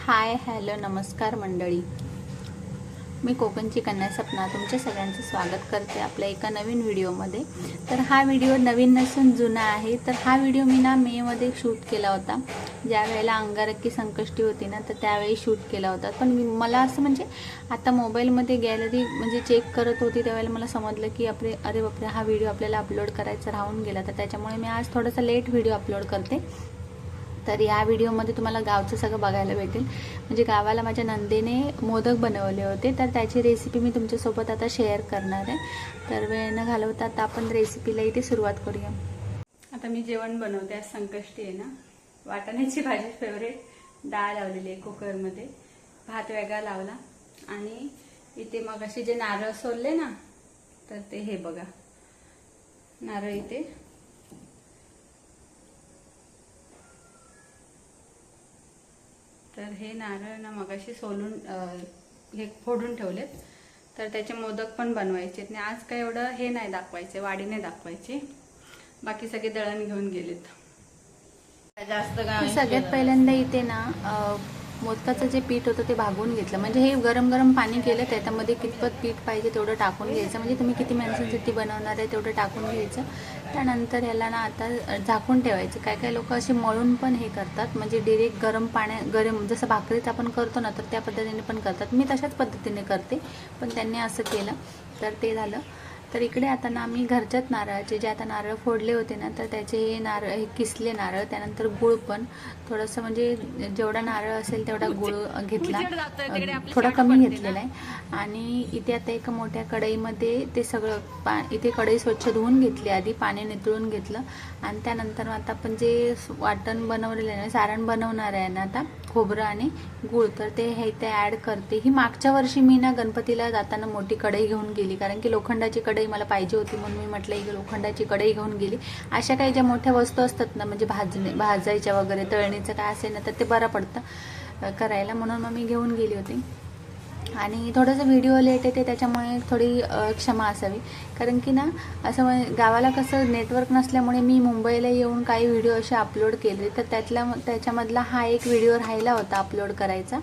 Hi hello नमस्कार मंडळी, मी कोकणची कन्या सपना तुमच्या सगळ्यांचं स्वागत करते आपल्या एका नवीन व्हिडिओमध्ये। तर हा व्हिडिओ नवीन नसून जुना आहे। तर हा व्हिडिओ मी मे मध्ये शूट केला होता, ज्या वेळेला अंगारकी संकष्टी होती ना, तर त्यावेळी शूट केला होता। पण मला असं म्हणजे आता मोबाईलमध्ये गॅलरी म्हणजे चेक करत होती, त्यावेळेला मला समजलं की अरे बापरे, हा व्हिडिओ आपल्याला अपलोड करायचा राहून गेला। तर त्याच्यामुळे मी आज थोडासा लेट व्हिडिओ अपलोड करते। तर या व्हिडिओमध्ये तुम्हाला गावचं सगळं बघायला भेटेल। म्हणजे गावाला माझ्या नंदेने मोदक बनवले होते, तर त्याची रेसिपी मी तुमच्यासोबत आता शेअर करणार आहे। तर वेळ न घालवता आता आपण रेसिपीला इथे सुरुवात करूया। आता मी जेवण बनवते, आज संकष्टी आहे ना। वाटाण्याची भाजी फेवरेट, डाळ लावलेली आहे कुकरमध्ये, भात वेगळा लावला आणि इथे मग असे जे नारळ सोलले ना, तर ते हे बघा नारळ इथे तर हे नारळ ना मगाशी सोलून हे फोडून ठेवलेत। तर त्याचे मोदक पण बनवायचे आणि आज काय एवढं हे नाही दाखवायचे, वाढीने दाखवायचे, बाकी सगळे दळण घेऊन गेलेत। जास्त सगळ्यात पहिल्यांदा इथे ना मोदकाचं जे पीठ होतं ते भागून घेतलं। म्हणजे हे गरम गरम पाणी केलं, त्याच्यामध्ये कितपत पीठ पाहिजे तेवढं टाकून घ्यायचं। म्हणजे तुम्ही किती माणसांसाठी बनवणार आहे तेवढं टाकून घ्यायचं। त्यानंतर याला ना आता झाकून ठेवायचं। काय काय लोक असे मळून पण हे करतात, म्हणजे डिरेक्ट गरम जसं भाकरीच आपण करतो ना, तर त्या पद्धतीने पण करतात। मी तशाच पद्धतीने करते, पण त्यांनी असं केलं तर ते झालं। तर इकडे आता ना आम्ही घरच्याच नारळाचे जे आता नारळ फोडले होते ना, तर त्याचे नारळ हे किसले नारळ, त्यानंतर गुळ पण थोडंसं म्हणजे जेवढा नारळ असेल तेवढा गुळ घेतला, थोडा कमी घेतलेला आहे। आणि इथे आता एका मोठ्या कढईमध्ये ते सगळं इथे कढई स्वच्छ धुवून घेतली, आधी पाणी नितळून घेतलं। आणि त्यानंतर आता आपण जे वाटण बनवलेलं आहे, सारण बनवणार आहे ना आता, खोबरं आणि गुळ, तर ते हे इथे ॲड करते। ही मागच्या वर्षी मी ना गणपतीला जाताना मोठी कढई घेऊन गेली, कारण की लोखंडाची कढई मला पाहिजे होती, म्हणून मी म्हटलं ही लोखंडाची कढई घेऊन गेली। अशा काही ज्या मोठ्या वस्तू असतात ना, म्हणजे भाजायच्या वगैरे, तळणीचं काय असेल ना, तर ते बरं पडतं करायला, म्हणून मग मी घेऊन गेली होती। आणि थोडंसं व्हिडिओ लेट येते, त्याच्यामुळे थोडी क्षमा असावी, कारण की ना असं गावाला कसं नेटवर्क नसल्यामुळे मी मुंबईला येऊन काही व्हिडिओ असे अपलोड केले, तर त्याच्यामधला हा एक व्हिडिओ राहिला होता अपलोड करायचा।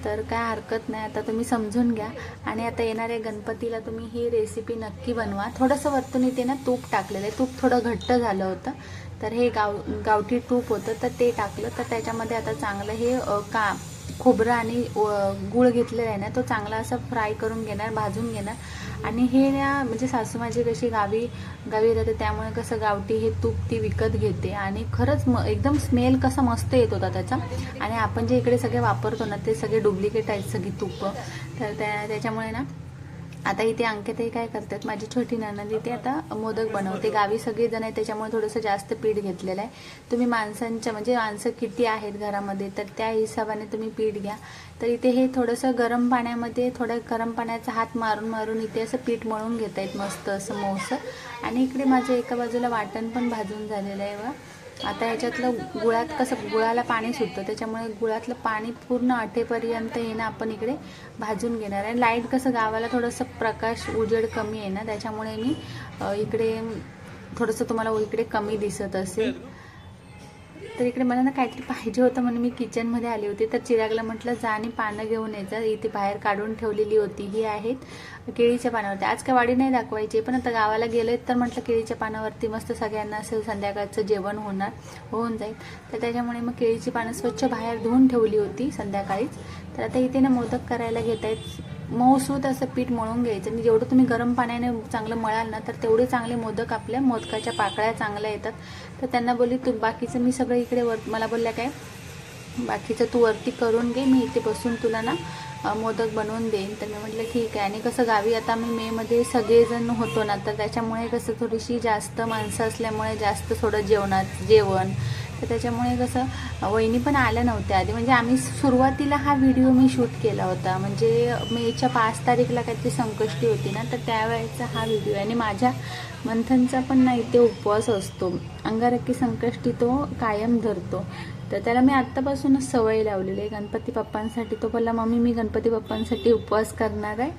तर काय हरकत नाही, आता तुम्ही समजून घ्या। आणि आता येणाऱ्या गणपतीला तुम्ही ही रेसिपी नक्की बनवा। थोडंसं वरतून इथे ना तूप टाकलेलं आहे, तूप थोडं घट्ट झालं होतं, तर हे गावठी तूप होतं, तर ते टाकलं। तर त्याच्यामध्ये आता चांगलं हे खोबरं आणि गूळ घेतलेला आहे ना, तो चांगला असं फ्राय करून घेणार, भाजून घेणार। आणि हे ना म्हणजे सासू माझी कशी गावी राहते, त्यामुळे कसं गावठी हे तूप ती विकत घेते, आणि खरंच एकदम स्मेल कसा मस्त येत होता त्याचा। आणि आपण जे इकडे सगळे वापरतो ना, ते सगळे डुप्लिकेट आहेत सगळी तूप, तर त्याच्यामुळे ना आता इथे अंकिताई काय करतात, माझी छोटी नणंद इथे आता मोदक बनवते। गावी सगळे जण आहेत, त्याच्यामुळे थोडंसं जास्त पीठ घेतलेलं आहे। तुम्ही म्हणजे माणसं किती आहेत घरामध्ये, तर त्या हिशोबाने तुम्ही पीठ घ्या। तर इथे हे थोडंसं गरम पाण्यामध्ये, थोडं गरम पाण्याचा हात मारून मारून इथे असं पीठ मळून घेत आहेत, मस्त असं मऊसं। आणि इकडे माझं एका बाजूला वाटण पण भाजून झालेलं आहे बघा। आता याच्यातलं गुळात कसं गुळाला पाणी सुटतं, त्याच्यामुळे गुळातलं पाणी पूर्ण आटेपर्यंत हे ना आपण इकडे भाजून घेणार आहे। लाईट कसं गावाला थोडंसं प्रकाश उजेड कमी आहे ना, त्याच्यामुळे मी इकडे थोडंसं तुम्हाला इकडे कमी दिसत असेल। तर इकडे मला ना काहीतरी पाहिजे होतं म्हणून मी किचनमध्ये आली होती। तर चिरागला म्हटलं जा आणि पानं घेऊन यायचं, इथे बाहेर काढून ठेवलेली होती, ही आहेत केळीच्या पानावरती। आज काय वाडी नाही दाखवायची, पण आता गावाला गेले तर म्हटलं केळीच्या पानावरती मस्त सगळ्यांना असं संध्याकाळचं जेवण होऊन जाईल। तर त्याच्यामुळे मग केळीची पानं स्वच्छ बाहेर धुवून ठेवली होती संध्याकाळीच। तर आता इथे ना मोदक करायला घेत आहेत। मऊसूत असं पीठ मळून घ्यायचं, आणि जेवढं तुम्ही गरम पाण्याने चांगलं मळाल ना, तर तेवढे चांगले मोदक आपल्या मोदकाच्या पाकळ्या चांगल्या येतात। तर त्यांना बोलली तू बाकीचं मी सगळं इकडे मला बोलल्या काय बाकीचं तू वरती करून घे, मी इथे बसून तुला ना मोदक बनवून देईन। तर मी म्हटलं ठीक आहे। आणि कसं गावी आता मी मेमध्ये सगळेजण होतो ना, तर त्याच्यामुळे कसं थोडीशी जास्त माणसं असल्यामुळे जास्त थोडं जेवण, तर त्याच्यामुळे कसं वहिनी पण आल्या नव्हत्या आधी। म्हणजे आम्ही सुरुवातीला हा व्हिडिओ मी शूट केला होता, म्हणजे मेच्या 5 तारीखला काहीतरी संकष्टी होती ना, तर त्यावेळेचा हा व्हिडिओ। आणि माझ्या मंथनचा पण ना इथे उपवास असतो, अंगारकी संकष्टी तो कायम धरतो। तर त्याला मी आत्तापासूनच सवय लावलेली आहे गणपती बाप्पांसाठी। तो बोलला मम्मी मी गणपती बाप्पांसाठी उपवास करणार आहे।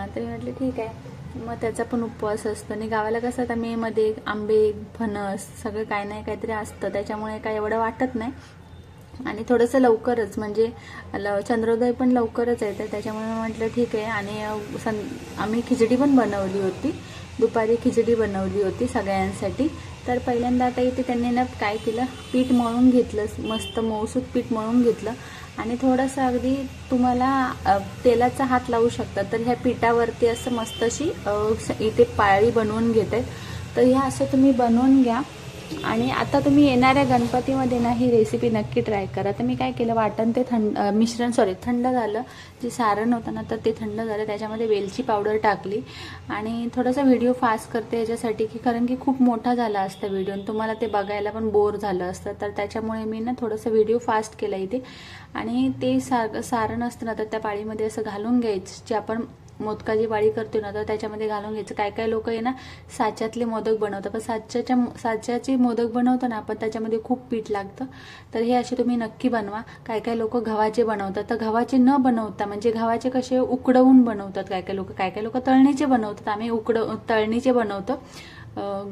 तर मी म्हटलं ठीक आहे, मग त्याचा पण उपवास असतो। आणि गावाला कसं आता मेमध्ये आंबे फणस सगळं काय नाही काहीतरी असतं, त्याच्यामुळे काय एवढं वाटत नाही। आणि थोडंसं लवकरच म्हणजे चंद्रोदय पण लवकरच येतं, त्याच्यामुळे म्हटलं ठीक आहे. आणि आम्ही खिचडी पण बनवली होती, दुपारी खिचडी बनवली होती सगळ्यांसाठी. तर पहिल्यांदा आता इथे त्यांनी ना काय केलं, पीठ मळून घेतलं, मस्त मऊसूत पीठ मळून घेतलं आणि थोडंसं अगदी तुम्हाला तेलाचा हात लावू शकता. तर ह्या पिठावरती असं मस्त अशी इथे पाळी बनवून घेत आहेत. तर ह्या असं तुम्ही बनवून घ्या. आणि आता तुम्ही येणाऱ्या गणपतीमध्ये ना ही रेसिपी नक्की ट्राय करा. तर मी काय केलं, वाटण ते थंड झालं, जे सारण होतं ना तर ते थंड झालं, त्याच्यामध्ये वेलची पावडर टाकली. आणि थोडासा व्हिडिओ फास्ट करते याच्यासाठी की कारण की खूप मोठा झाला असता व्हिडिओ, तुम्हाला ते बघायला पण बोर झालं असतं. तर त्याच्यामुळे मी ना थोडंसं व्हिडिओ फास्ट केला इथे. आणि ते सारण असतं ना तर त्या पाळीमध्ये असं घालून घ्यायचं, जे आपण मोदकाची पाळी करतो ना तर त्याच्यामध्ये घालून घ्यायचं. काय काय लोक आहे ना साच्यातले मोदक बनवतात, पण साच्याचे मोदक बनवतो ना आपण त्याच्यामध्ये खूप पीठ लागतं. तर हे असे तुम्ही नक्की बनवा. काय काय लोक गव्हाचे बनवतात, तर गव्हाचे न बनवता म्हणजे गव्हाचे कसे उकडवून बनवतात काय काय लोक तळणीचे बनवतात. आम्ही तळणीचे बनवतो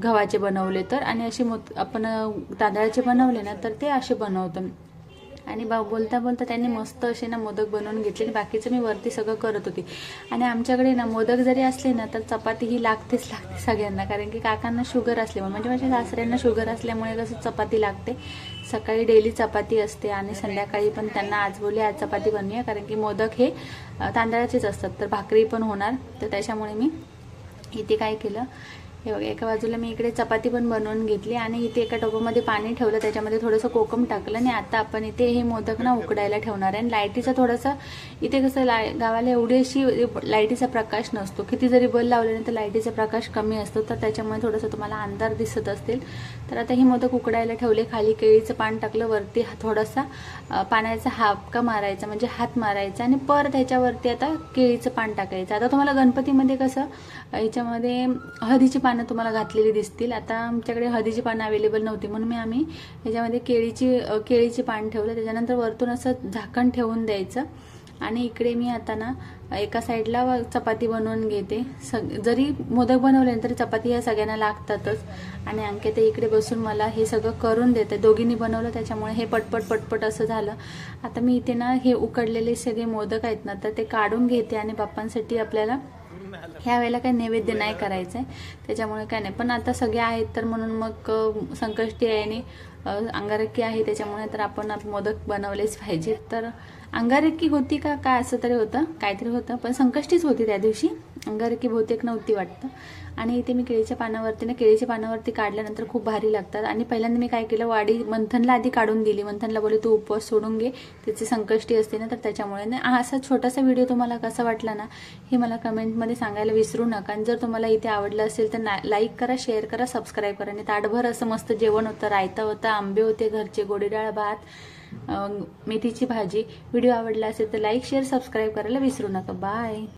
गव्हाचे बनवले तर. आणि असे आपण तांदळाचे बनवले ना तर ते असे बनवतो. आणि बोलता बोलता त्यांनी मस्त असे ना मोदक बनवून घेतले आणि बाकीचं मी वरती सगळं करत होती. आणि आमच्याकडे ना मोदक जरी असले ना तर चपाती ही लागते सगळ्यांना, कारण की काकांना शुगर असल्यामुळे म्हणजे माझ्या सासऱ्यांना शुगर असल्यामुळे कसं चपाती लागते. सकाळी डेली चपाती असते आणि संध्याकाळी पण त्यांना आज बोलले आज चपाती बनवूया, कारण की मोदक हे तांदळाचेच असतात तर भाकरी पण होणार. तर त्याच्यामुळे मी इथे काय केलं, हे बघा एका बाजूला मी इकडे चपाती पण बनवून घेतली आणि इथे एका टोपामध्ये पाणी ठेवलं, त्याच्यामध्ये थोडंसं कोकम टाकलं. आणि आता आपण इथे हे मोदक ना उकडायला ठेवणार आहे. आणि लाईटीचा थोडासा इथे कसं गावाला एवढी अशी लाईटीचा प्रकाश नसतो, किती जरी बल्ब लावले ना तर लाईटीचा प्रकाश कमी असतो, तर त्याच्यामुळे थोडंसं तुम्हाला अंधार दिसत असतील. तर आता हे मोदक उकडायला ठेवले, खाली केळीचं पान टाकलं, वरती थोडासा पाण्याचा हापका मारायचा म्हणजे हात मारायचा आणि परत ह्याच्यावरती आता केळीचं पान टाकायचं. आता तुम्हाला गणपतीमध्ये कसं ह्याच्यामध्ये हळदीची पानं तुम्हाला घातलेली दिसतील. आता आमच्याकडे हळदीची पानं अवेलेबल नव्हती म्हणून आम्ही ह्याच्यामध्ये केळीची पान ठेवलं. त्याच्यानंतर वरतून असं झाकण ठेवून द्यायचं. आणि इकडे मी आता ना एका साईडला चपाती बनवून घेते. जरी मोदक बनवले तरी चपाती ह्या सगळ्यांना लागतातच. आणि अंकिता इकडे बसून मला हे सगळं करून देते. दोघींनी बनवलं त्याच्यामुळे हे पटपट असं झालं. आता मी इथे ना हे उकडलेले सगळे मोदक आहेत ना तर ते काढून घेते आणि बाप्पांसाठी आपल्याला ह्या वेळेला काही नैवेद्य नाही करायचं आहे, त्याच्यामुळे काय नाही. पण आता सगळे आहेत तर म्हणून मग संकष्टी आहे आणि अंगारकी आहे, त्याच्यामुळे तर आपण मोदक बनवलेच पाहिजे. तर अंगारकी होती का काय असं तरी होतं, काहीतरी होतं, पण संकष्टीच होती त्या दिवशी, अंगारकी बहुतेक नव्हती वाटतं. आणि इथे मी केळीच्या पानावरती काढल्यानंतर खूप भारी लागतात. आणि पहिल्यांदा मी काय केलं, वाडी मंथनला आधी काढून दिली. मंथनला बोलले तू उपवास सोडून घे, त्याची संकष्टी असते ना, तर त्याच्यामुळे ना असा छोटासा व्हिडिओ तुम्हाला कसा वाटला ना हे मला कमेंटमध्ये सांगायला विसरू नका. आणि जर तुम्हाला इथे आवडलं असेल तर लाईक करा, शेअर करा, सबस्क्राईब करा. आणि ताटभर असं मस्त जेवण होतं, रायता होता, आंबे होते घरचे, गोडी डाळ भात, मेथीची भाजी. व्हिडिओ आवडला असेल तर लाईक शेअर सबस्क्राईब करायला विसरू नका. बाय.